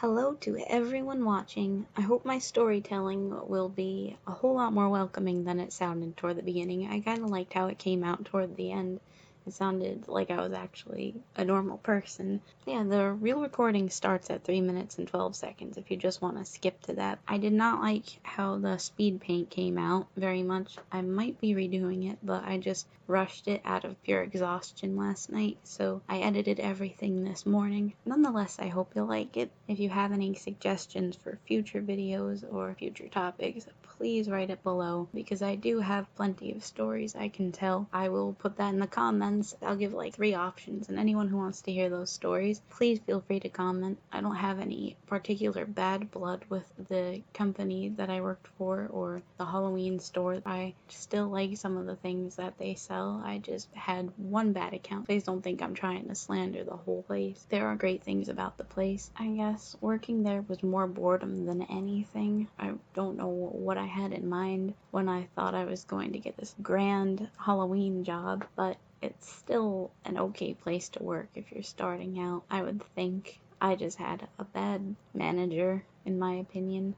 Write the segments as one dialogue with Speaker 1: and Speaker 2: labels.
Speaker 1: Hello to everyone watching. I hope my storytelling will be a whole lot more welcoming than it sounded toward the beginning. I kind of liked how it came out toward the end. It sounded like I was actually a normal person. Yeah, the real recording starts at 3 minutes and 12 seconds if you just want to skip to that. I did not like how the speed paint came out very much. I might be redoing it, but I just rushed it out of pure exhaustion last night, so I edited everything this morning. Nonetheless, I hope you'll like it. If you have any suggestions for future videos or future topics, please write it below, because I do have plenty of stories I can tell. I will put that in the comments. I'll give like 3 options, and anyone who wants to hear those stories, please feel free to comment. I don't have any particular bad blood with the company that I worked for or the Halloween store. I still like some of the things that they sell. I just had one bad account. Please don't think I'm trying to slander the whole place. There are great things about the place. I guess working there was more boredom than anything. I don't know what I had in mind when I thought I was going to get this grand Halloween job, but it's still an okay place to work if you're starting out, I would think. I just had a bad manager, in my opinion.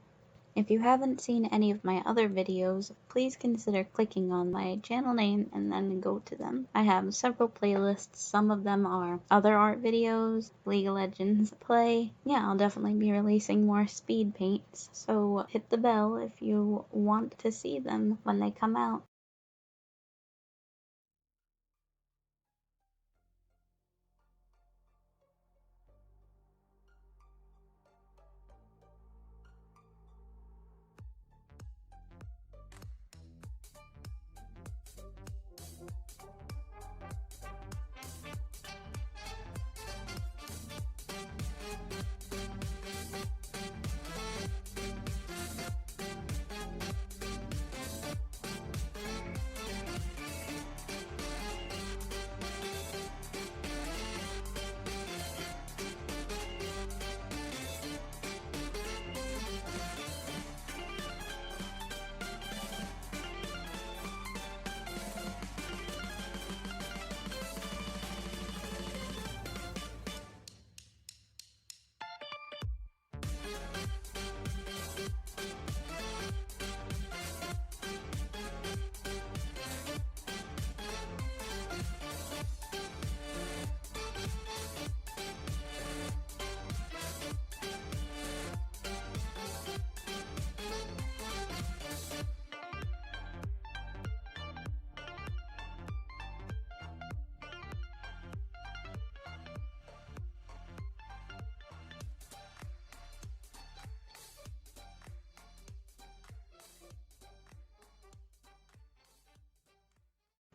Speaker 1: If you haven't seen any of my other videos, please consider clicking on my channel name and then go to them. I have several playlists. Some of them are other art videos, League of Legends play. Yeah, I'll definitely be releasing more speed paints, so hit the bell if you want to see them when they come out.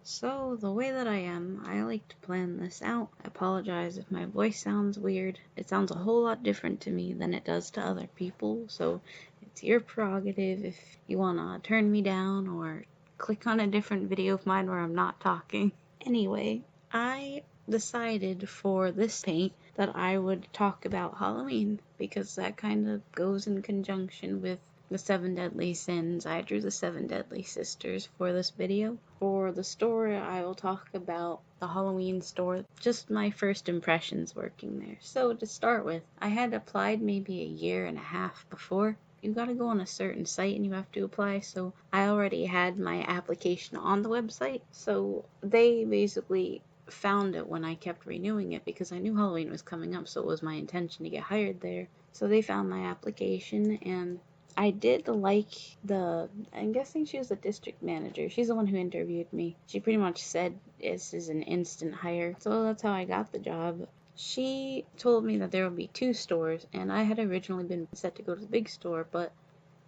Speaker 1: So, the way that I am, I like to plan this out. I apologize if my voice sounds weird. It sounds a whole lot different to me than it does to other people, so it's your prerogative if you want to turn me down or click on a different video of mine where I'm not talking. Anyway, I decided for this paint that I would talk about Halloween, because that kind of goes in conjunction with the 7 deadly sins. I drew the 7 deadly sisters for this video. For the store, I will talk about the Halloween store, just my first impressions working there. So to start with, I had applied maybe a year and a half before. You gotta go on a certain site and you have to apply, so I already had my application on the website, so they basically found it when I kept renewing it because I knew Halloween was coming up, so it was my intention to get hired there. So they found my application, and I did like I'm guessing she was the district manager. She's the one who interviewed me. She pretty much said this is an instant hire. So that's how I got the job. She told me that there would be 2 stores, and I had originally been set to go to the big store, but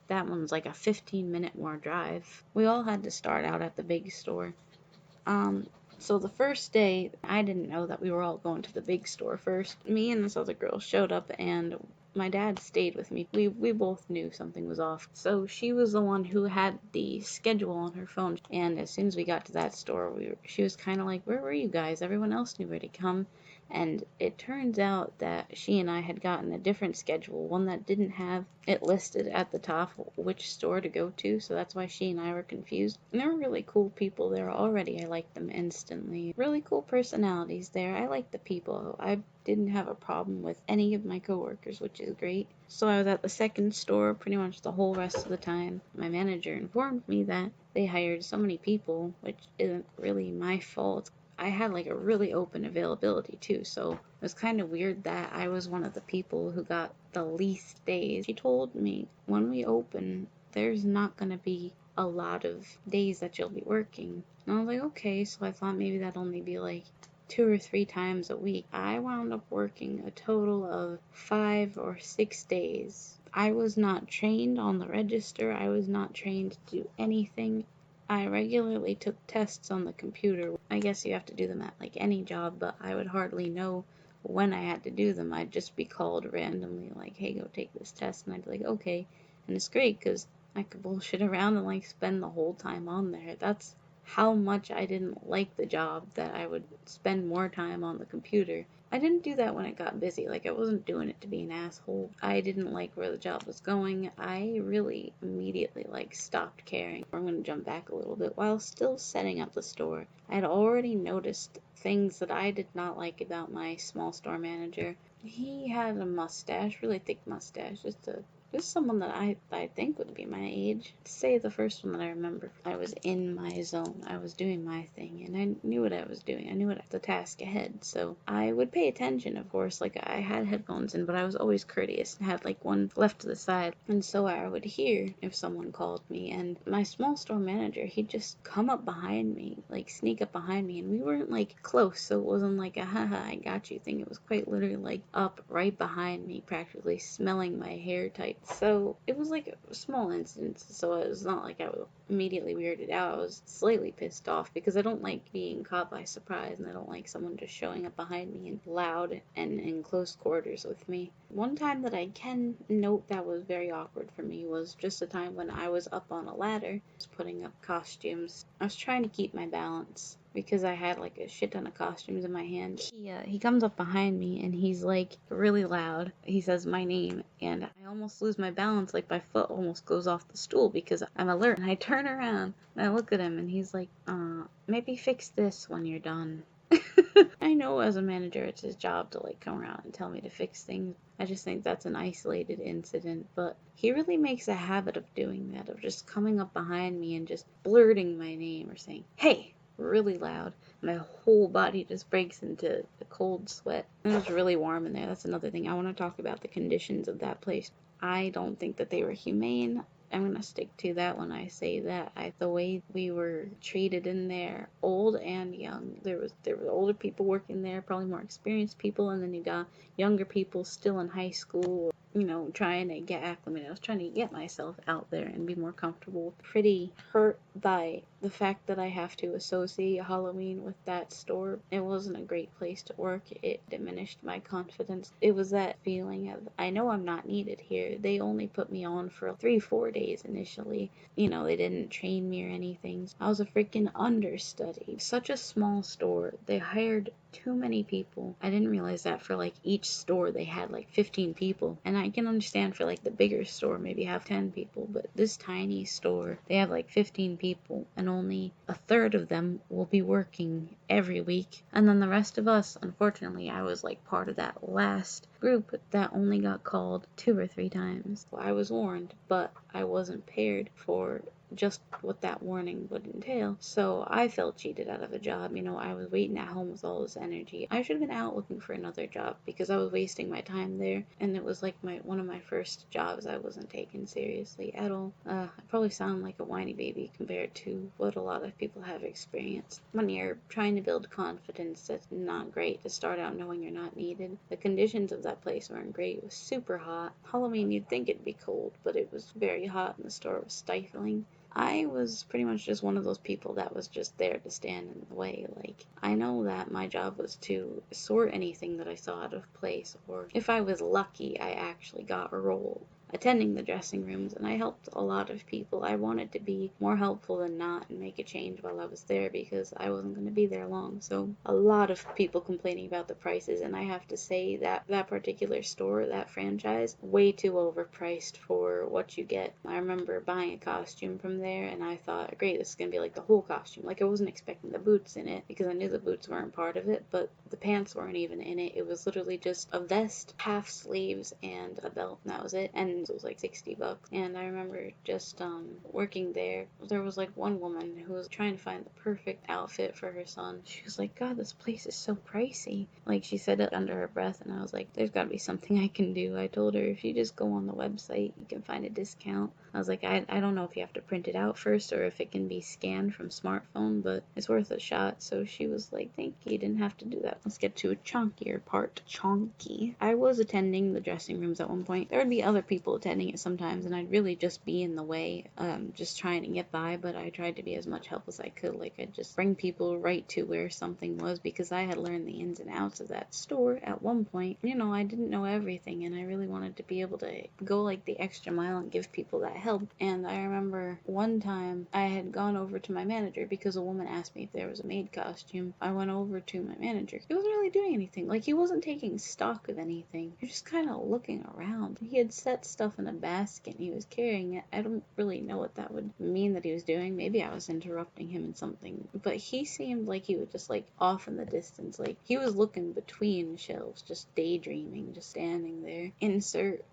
Speaker 1: that one's like a 15-minute more drive. We all had to start out at the big store. So the first day, I didn't know that we were all going to the big store first. Me and this other girl showed up, and my dad stayed with me. We both knew something was off. So she was the one who had the schedule on her phone. And as soon as we got to that store, she was kind of like, "Where were you guys? Everyone else knew where to come." And it turns out that she and I had gotten a different schedule, one that didn't have it listed at the top which store to go to, so that's why she and I were confused. And they were really cool people there already. I liked them instantly. Really cool personalities there. I liked the people. I didn't have a problem with any of my coworkers, which is great. So I was at the second store pretty much the whole rest of the time. My manager informed me that they hired so many people, which isn't really my fault. I had like a really open availability too, so it was kind of weird that I was one of the people who got the least days. She told me when we open, there's not going to be a lot of days that you'll be working. And I was like, okay, so I thought maybe that'd only be like 2 or 3 times a week. I wound up working a total of 5 or 6 days. I was not trained on the register. I was not trained to do anything. I regularly took tests on the computer. I guess you have to do them at like any job, but I would hardly know when I had to do them. I'd just be called randomly, like, hey, go take this test. And I'd be like, okay. And it's great because I could bullshit around and like spend the whole time on there. That's how much I didn't like the job that I would spend more time on the computer. I didn't do that when it got busy. Like, I wasn't doing it to be an asshole. I didn't like where the job was going. I really immediately, like, stopped caring. I'm going to jump back a little bit. While still setting up the store, I had already noticed things that I did not like about my small store manager. He had a mustache, really thick mustache, just someone that I think would be my age. To say the first one that I remember, I was in my zone. I was doing my thing, and I knew what I was doing. I knew what the task ahead, so I would pay attention, of course. Like, I had headphones in, but I was always courteous and had like one left to the side, and so I would hear if someone called me. And my small store manager, he'd just come up behind me, like sneak up behind me, and we weren't like close, so it wasn't like a haha I got you thing. It was quite literally like up right behind me, practically smelling my hair tight. So it was like a small incident, so it was not like I was immediately weirded out. I was slightly pissed off because I don't like being caught by surprise, and I don't like someone just showing up behind me and loud and in close quarters with me. One time that I can note that was very awkward for me was just a time when I was up on a ladder, just putting up costumes. I was trying to keep my balance because I had like a shit ton of costumes in my hand. He comes up behind me and he's like really loud. He says my name and I almost lose my balance, like my foot almost goes off the stool because I'm alert. And I turn around and I look at him and he's like, maybe fix this when you're done. I know as a manager it's his job to like come around and tell me to fix things. I just think that's an isolated incident, but he really makes a habit of doing that, of just coming up behind me and just blurting my name or saying, hey, really loud. My whole body just breaks into a cold sweat. And it was really warm in there. That's another thing. I want to talk about the conditions of that place. I don't think that they were humane. I'm gonna stick to that when I say that. The way we were treated in there, old and young. There were older people working there, probably more experienced people, and then you got younger people still in high school, trying to get acclimated. I was trying to get myself out there and be more comfortable. Pretty hurt by the fact that I have to associate Halloween with that store. It wasn't a great place to work. It diminished my confidence. It was that feeling of, I know I'm not needed here. They only put me on for 3-4 days initially. They didn't train me or anything. I was a freaking understudy. Such a small store. They hired too many people. I didn't realize that for like each store they had like 15 people. And I can understand for like the bigger store maybe have 10 people, but this tiny store, they have like 15 people and only a third of them will be working every week. And then the rest of us, unfortunately, I was like part of that last group that only got called 2 or 3 times. I was warned, but I wasn't paired for just what that warning would entail. So I felt cheated out of a job. I was waiting at home with all this energy. I should have been out looking for another job because I was wasting my time there, and it was like one of my first jobs I wasn't taken seriously at all. I probably sound like a whiny baby compared to what a lot of people have experienced. When you're trying to build confidence, that's not great to start out knowing you're not needed. The conditions of that place weren't great. It was super hot. Halloween, you'd think it'd be cold, but it was very hot and the store was stifling. I was pretty much just one of those people that was just there to stand in the way. Like, I know that my job was to sort anything that I saw out of place, or if I was lucky, I actually got a role. attending the dressing rooms, and I helped a lot of people. I wanted to be more helpful than not and make a change while I was there because I wasn't going to be there long. So a lot of people complaining about the prices, and I have to say that that particular store, that franchise, way too overpriced for what you get. I remember buying a costume from there and I thought, great, this is going to be like the whole costume. Like I wasn't expecting the boots in it because I knew the boots weren't part of it, but the pants weren't even in it. It was literally just a vest, half sleeves, and a belt, and that was it. And it was like $60. And I remember just working there. There was like one woman who was trying to find the perfect outfit for her son. She was like, God, this place is so pricey. Like she said it under her breath, and I was like, there's got to be something I can do. I told her, if you just go on the website, you can find a discount. I was like, I don't know if you have to print it out first or if it can be scanned from smartphone, but it's worth a shot. So she was like, thank you, didn't have to do that. Let's get to a chonkier part. Chonky. I was attending the dressing rooms at one point. There would be other people attending it sometimes, and I'd really just be in the way, just trying to get by, but I tried to be as much help as I could. Like, I'd just bring people right to where something was because I had learned the ins and outs of that store at one point. You know, I didn't know everything, and I really wanted to be able to go like the extra mile and give people that help. And I remember one time I had gone over to my manager because a woman asked me if there was a maid costume. I went over to my manager. He wasn't really doing anything. Like, he wasn't taking stock of anything. He was just kind of looking around. He had set stuff in a basket and he was carrying it. I don't really know what that would mean that he was doing. Maybe I was interrupting him in something. But he seemed like he was just like off in the distance. Like, he was looking between shelves, just daydreaming, just standing there. Insert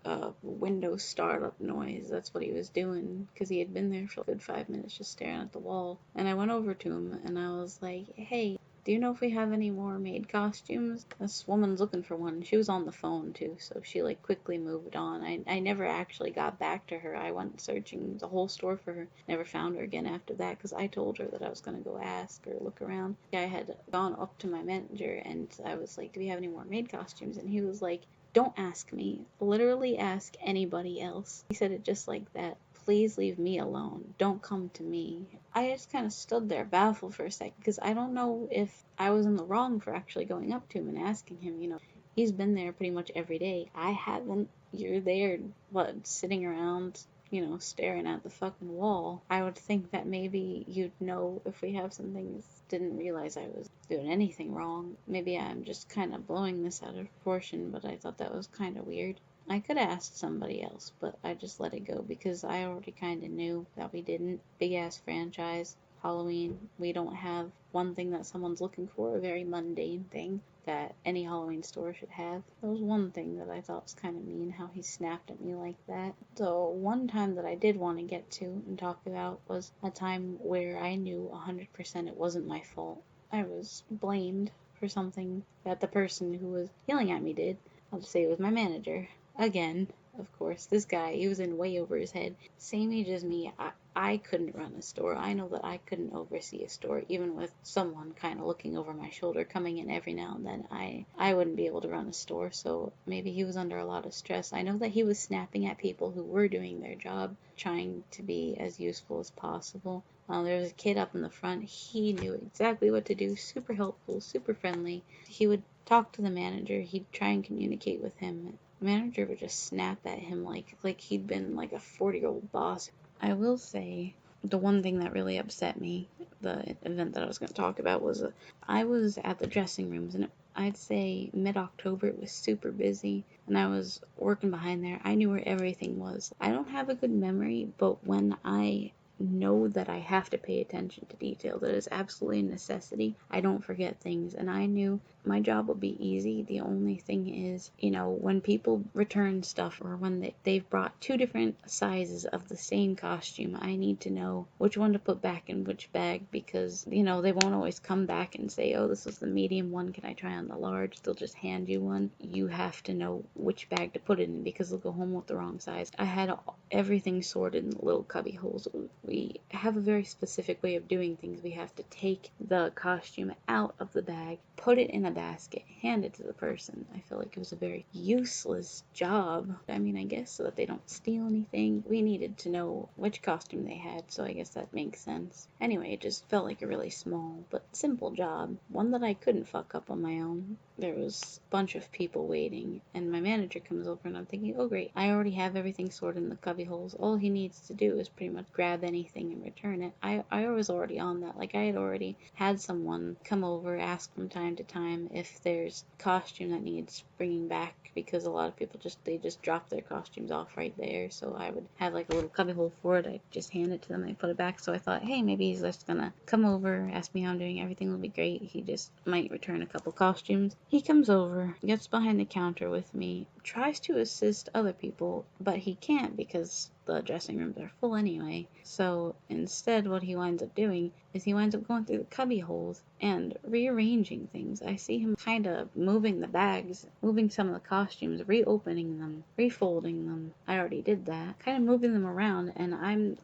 Speaker 1: Windows startup noise. That's what he was doing because he had been there for a good 5 minutes just staring at the wall. And I went over to him and I was like, hey, do you know if we have any more maid costumes? This woman's looking for one. She was on the phone too, so she like quickly moved on. I never actually got back to her. I went searching the whole store for her. Never found her again after that because I told her that I was going to go ask or look around. I had gone up to my manager and I was like, do we have any more maid costumes? And he was like, don't ask me. Literally ask anybody else. He said it just like that. Please leave me alone. Don't come to me. I just kind of stood there baffled for a second because I don't know if I was in the wrong for actually going up to him and asking him, you know, he's been there pretty much every day. I haven't. You're there, what, sitting around, you know, staring at the fucking wall. I would think that maybe you'd know if we have some things. Didn't realize I was doing anything wrong. Maybe I'm just kind of blowing this out of proportion, but I thought that was kind of weird. I could have asked somebody else, but I just let it go because I already kind of knew that we didn't. Big ass franchise, Halloween, we don't have one thing that someone's looking for, a very mundane thing that any Halloween store should have. There was one thing that I thought was kind of mean, how he snapped at me like that. So one time that I did want to get to and talk about was a time where I knew 100% it wasn't my fault. I was blamed for something that the person who was yelling at me did. I'll just say it was my manager. Again, of course, this guy, he was in way over his head. Same age as me, I couldn't run a store. I know that I couldn't oversee a store, even with someone kind of looking over my shoulder, coming in every now and then. I wouldn't be able to run a store, so maybe he was under a lot of stress. I know that he was snapping at people who were doing their job, trying to be as useful as possible. There was a kid up in the front. He knew exactly what to do. Super helpful, super friendly. He would talk to the manager. He'd try and communicate with him. The manager would just snap at him like he'd been like a 40-year-old boss. I will say the one thing that really upset me, the event that I was going to talk about, was I was at the dressing rooms and I'd say mid-October. It was super busy and I was working behind there. I knew where everything was. I don't have a good memory, but when I know that I have to pay attention to detail, that is absolutely a necessity, I don't forget things. And I knew my job would be easy. The only thing is, you know, when people return stuff or when they've brought two different sizes of the same costume, I need to know which one to put back in which bag because, you know, they won't always come back and say, oh, this was the medium one, can I try on the large? They'll just hand you one. You have to know which bag to put it in because they'll go home with the wrong size. I had everything sorted in little cubby holes. We have a very specific way of doing things. We have to take the costume out of the bag, put it in a basket, hand it to the person. I feel like it was a very useless job. I mean, I guess so that they don't steal anything. We needed to know which costume they had, so I guess that makes sense. Anyway, it just felt like a really small but simple job, one that I couldn't fuck up on my own. there was a bunch of people waiting, and my manager comes over, and I'm thinking, oh great, I already have everything sorted in the cubby holes. All he needs to do is pretty much grab anything and return it. I was already on that. Like, I had already had someone come over, ask from time to time if there's costume that needs bringing back, because a lot of people they just drop their costumes off right there. So I would have like a little cubby hole for it. I just hand it to them, and I put it back. So I thought, hey, maybe he's just gonna come over, ask me how I'm doing, everything will be great. He just might return a couple costumes. He comes over, gets behind the counter with me, tries to assist other people, but he can't because the dressing rooms are full anyway. So instead, what he winds up doing is he winds up going through the cubby holes and rearranging things. I see him kind of moving the bags, moving some of the costumes, reopening them, refolding them. I already did that. Kind of moving them around, and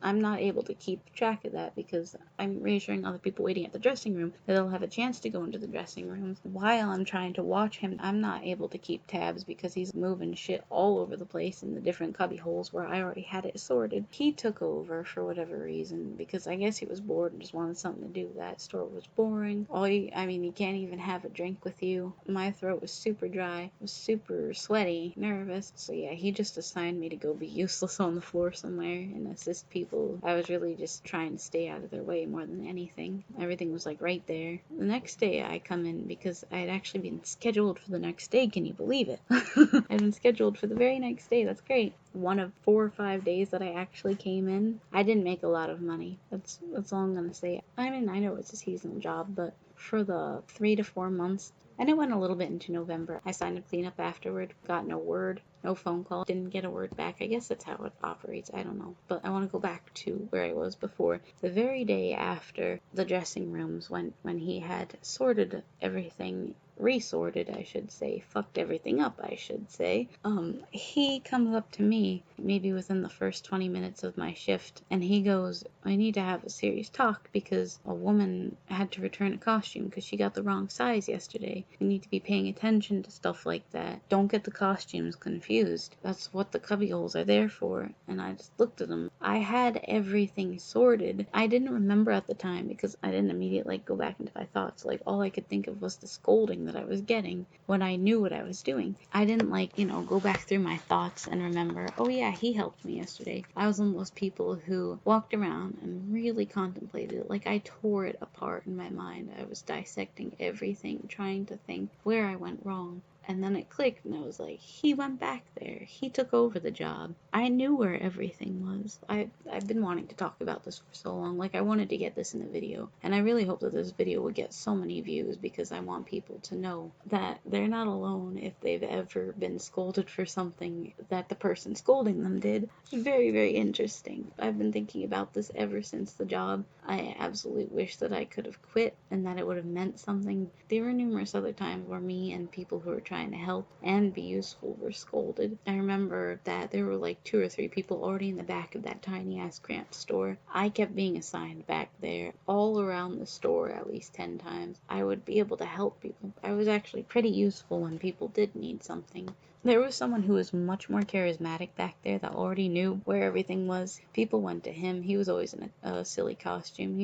Speaker 1: I'm not able to keep track of that because I'm reassuring other people waiting at the dressing room that they'll have a chance to go into the dressing rooms. While I'm trying to watch him, I'm not able to keep tabs because he's moving shit all over the place in the different cubby holes where I already had it sorted. He took over for whatever reason because I guess he was bored and just wanted something to do. That store was boring. You can't even have a drink with you. My throat was super dry, was super sweaty, nervous. So yeah, he just assigned me to go be useless on the floor somewhere and assist people. I was really just trying to stay out of their way more than anything. Everything was like right there. The next day I come in because I had actually been scheduled for the next day. Can you believe it? I'd been scheduled for the very next day. That's great. One of 4 or 5 days that I actually came in. I didn't make a lot of money. That's all I'm gonna say. I mean, I know it's a seasonal job, but for the 3 to 4 months, and it went a little bit into November, I signed a cleanup afterward, got no word, no phone call, didn't get a word back. I guess that's how it operates. I don't know. But I want to go back to where I was before. The very day after the dressing rooms, when he had sorted everything, resorted, I should say, fucked everything up, I should say, he comes up to me, maybe within the first 20 minutes of my shift, and he goes, I need to have a serious talk because a woman had to return a costume because she got the wrong size yesterday. You need to be paying attention to stuff like that. Don't get the costumes confused. That's what the cubbyholes are there for. And I just looked at him. I had everything sorted. I didn't remember at the time because I didn't immediately go back into my thoughts. Like, all I could think of was the scolding that I was getting when I knew what I was doing. I didn't go back through my thoughts and remember, oh yeah, he helped me yesterday. I was one of those people who walked around and really contemplated it. Like, I tore it apart in my mind. I was dissecting everything, trying to think where I went wrong. And then it clicked, and I was like, he went back there. He took over the job. I knew where everything was. I've been wanting to talk about this for so long. Like, I wanted to get this in a video. And I really hope that this video would get so many views because I want people to know that they're not alone if they've ever been scolded for something that the person scolding them did. Very, very interesting. I've been thinking about this ever since the job. I absolutely wish that I could have quit and that it would have meant something. There were numerous other times where me and people who were trying to help and be useful were scolded. I remember that there were like 2 or 3 people already in the back of that tiny ass cramped store. I kept being assigned back there all around the store at least 10 times. I would be able to help people. I was actually pretty useful when people did need something. There was someone who was much more charismatic back there that already knew where everything was. People went to him. He was always in a silly costume.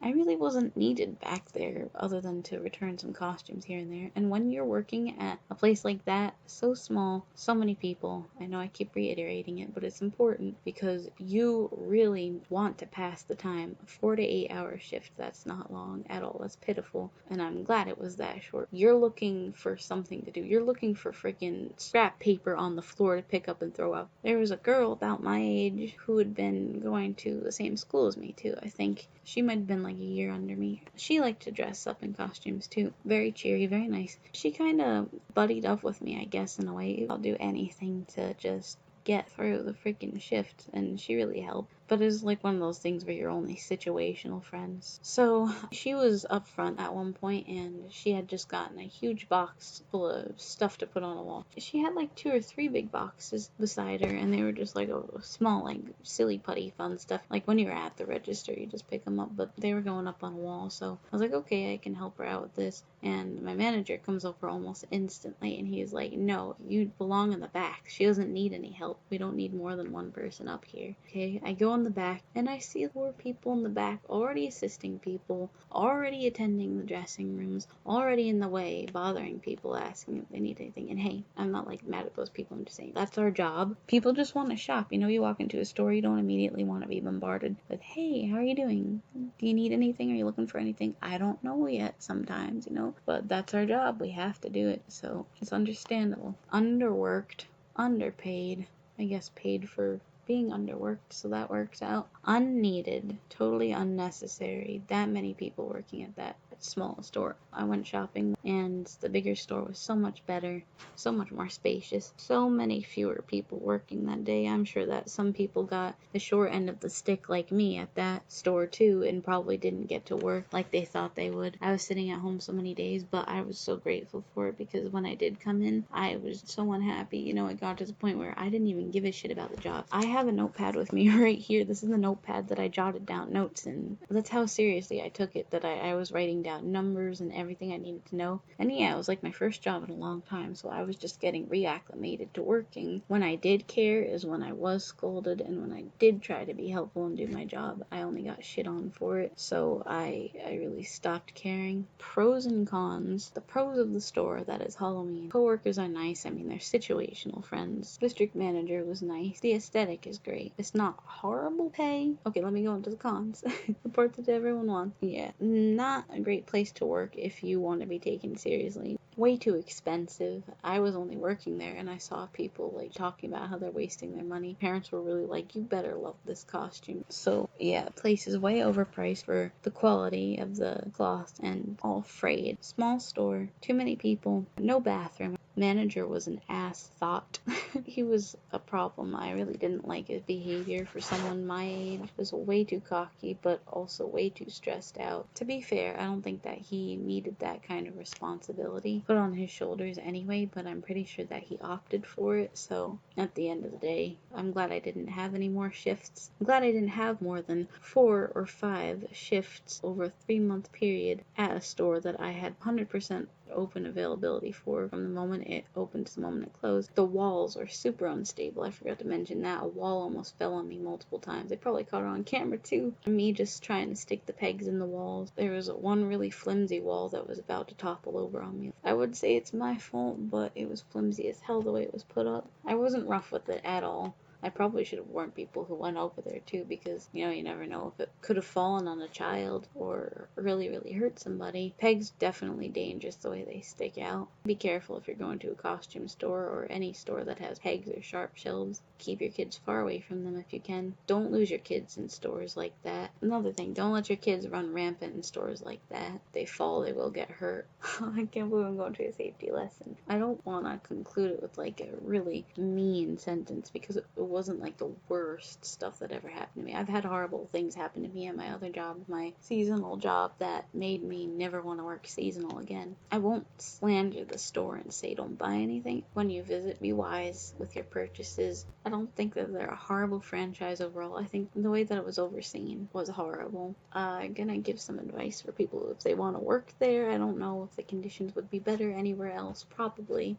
Speaker 1: I really wasn't needed back there other than to return some costumes here and there. And when you're working at a place like that, so small, so many people, I know I keep reiterating it, but it's important because you really want to pass the time. A 4 to 8 hour shift, that's not long at all. That's pitiful. And I'm glad it was that short. You're looking for something to do. You're looking for freaking scrap paper on the floor to pick up and throw out. There was a girl about my age who had been going to the same school as me too. I think she might have been like a year under me. She liked to dress up in costumes too. Very cheery, very nice. She kind of buddied up with me, I guess, in a way. I'll do anything to just get through the freaking shift, and she really helped. But it's like one of those things where you're only situational friends. So she was up front at one point, and she had just gotten a huge box full of stuff to put on a wall. She had like 2 or 3 big boxes beside her, and they were just like a small, like silly putty fun stuff. Like when you're at the register, you just pick them up, but they were going up on a wall. So I was like, okay, I can help her out with this. And my manager comes over almost instantly, and he's like, no, you belong in the back. She doesn't need any help. We don't need more than one person up here. Okay, I go in the back and I see 4 people in the back already assisting people, already attending the dressing rooms, already in the way, bothering people, asking if they need anything. And hey, I'm not like mad at those people. I'm just saying that's our job. People just want to shop. You walk into a store, you don't immediately want to be bombarded with, hey, how are you doing? Do you need anything? Are you looking for anything? I don't know yet sometimes, but that's our job. We have to do it. So it's understandable. Underworked, underpaid, I guess paid for being underworked, so that works out. Unneeded, totally unnecessary. That many people working at that small store. I went shopping and the bigger store was so much better, so much more spacious, so many fewer people working that day. I'm sure that some people got the short end of the stick like me at that store too and probably didn't get to work like they thought they would. I was sitting at home so many days, but I was so grateful for it because when I did come in, I was so unhappy. It got to the point where I didn't even give a shit about the job. I have a notepad with me right here. This is the notepad that I jotted down notes in. That's how seriously I took it, that I was writing down numbers and everything I needed to know. And yeah, it was like my first job in a long time, so I was just getting reacclimated to working. When I did care is when I was scolded, and when I did try to be helpful and do my job, I only got shit on for it. So I really stopped caring. Pros and cons. The pros of the store, that is Halloween. Coworkers are nice. I mean, they're situational friends. District manager was nice. The aesthetic is great. It's not horrible pay. Okay, let me go into the cons. The part that everyone wants. Yeah, not a great place to work if you want to be taken seriously. Way too expensive. I was only working there and I saw people like talking about how they're wasting their money. Parents were really like, you better love this costume. So yeah, the place is way overpriced for the quality of the cloth and all frayed. Small store, too many people, no bathroom. Manager was an ass thought. He was a problem. I really didn't like his behavior for someone my age. He was way too cocky, but also way too stressed out. To be fair, I don't think that he needed that kind of responsibility put on his shoulders anyway, but I'm pretty sure that he opted for it. So at the end of the day, I'm glad I didn't have any more shifts. I'm glad I didn't have more than 4 or 5 shifts over a 3-month period at a store that I had 100% open availability for from the moment it opened to the moment it closed. The walls are super unstable. I forgot to mention that. A wall almost fell on me multiple times. They probably caught it on camera too. Me just trying to stick the pegs in the walls. There was one really flimsy wall that was about to topple over on me. I would say it's my fault, but it was flimsy as hell the way it was put up. I wasn't rough with it at all. I probably should have warned people who went over there too, because you never know if it could have fallen on a child or really, really hurt somebody. Pegs definitely dangerous the way they stick out. Be careful if you're going to a costume store or any store that has pegs or sharp shelves. Keep your kids far away from them if you can. Don't lose your kids in stores like that. Another thing, don't let your kids run rampant in stores like that. If they fall, they will get hurt. I can't believe I'm going to a safety lesson. I don't want to conclude it with like a really mean sentence because it wasn't like the worst stuff that ever happened to me. I've had horrible things happen to me at my other job, my seasonal job, that made me never want to work seasonal again. I won't slander the store and say don't buy anything. When you visit, be wise with your purchases. I don't think that they're a horrible franchise overall. I think the way that it was overseen was horrible. I'm gonna give some advice for people if they want to work there. I don't know if the conditions would be better anywhere else, probably.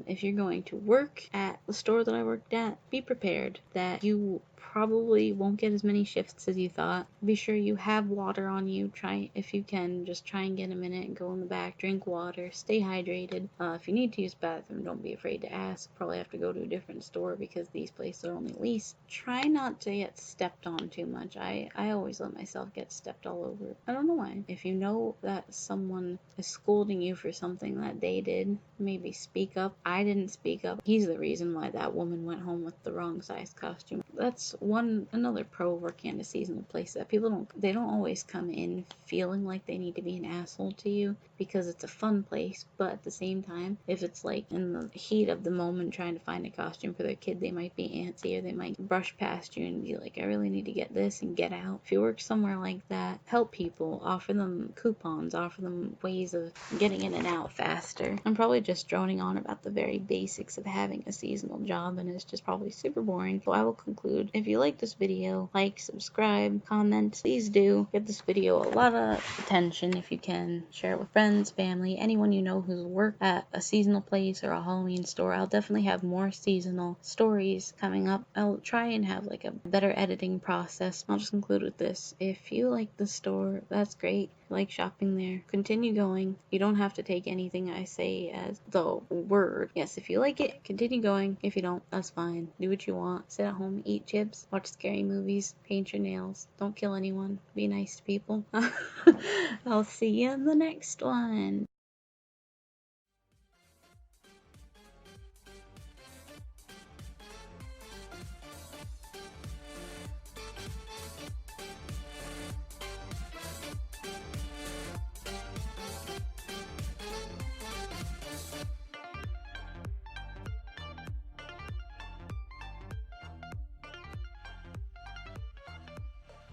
Speaker 1: If you're going to work at the store that I worked at, be prepared that you probably won't get as many shifts as you thought. Be sure you have water on you. Try, if you can, just try and get a minute and go in the back, drink water, stay hydrated. If you need to use the bathroom, don't be afraid to ask. Probably have to go to a different store because these places are only leased. Try not to get stepped on too much. I always let myself get stepped all over. I don't know why. If you know that someone is scolding you for something that they did, maybe speak up. I didn't speak up. He's the reason why that woman went home with the wrong size costume. That's another pro working at a seasonal place, that people don't always come in feeling like they need to be an asshole to you because it's a fun place, but at the same time, if it's like in the heat of the moment trying to find a costume for their kid, they might be antsy or they might brush past you and be like, I really need to get this and get out. If you work somewhere like that, help people, offer them coupons, offer them ways of getting in and out faster. I'm probably just droning on about the very basics of having a seasonal job, and it's just probably super boring. So I will conclude if you like this video, like, subscribe, comment. Please do give this video a lot of attention if you can. Share it with friends, family, anyone you know who's worked at a seasonal place or a Halloween store. I'll definitely have more seasonal stories coming up. I'll try and have like a better editing process. I'll just conclude with this. If you like the store, that's great. If you like shopping there, continue going. You don't have to take anything I say as the word. Yes, if you like it, continue going. If you don't, that's fine. Do what you want. Sit at home, eat chips, watch scary movies, paint your nails. Don't kill anyone. Be nice to people. I'll see you in the next one.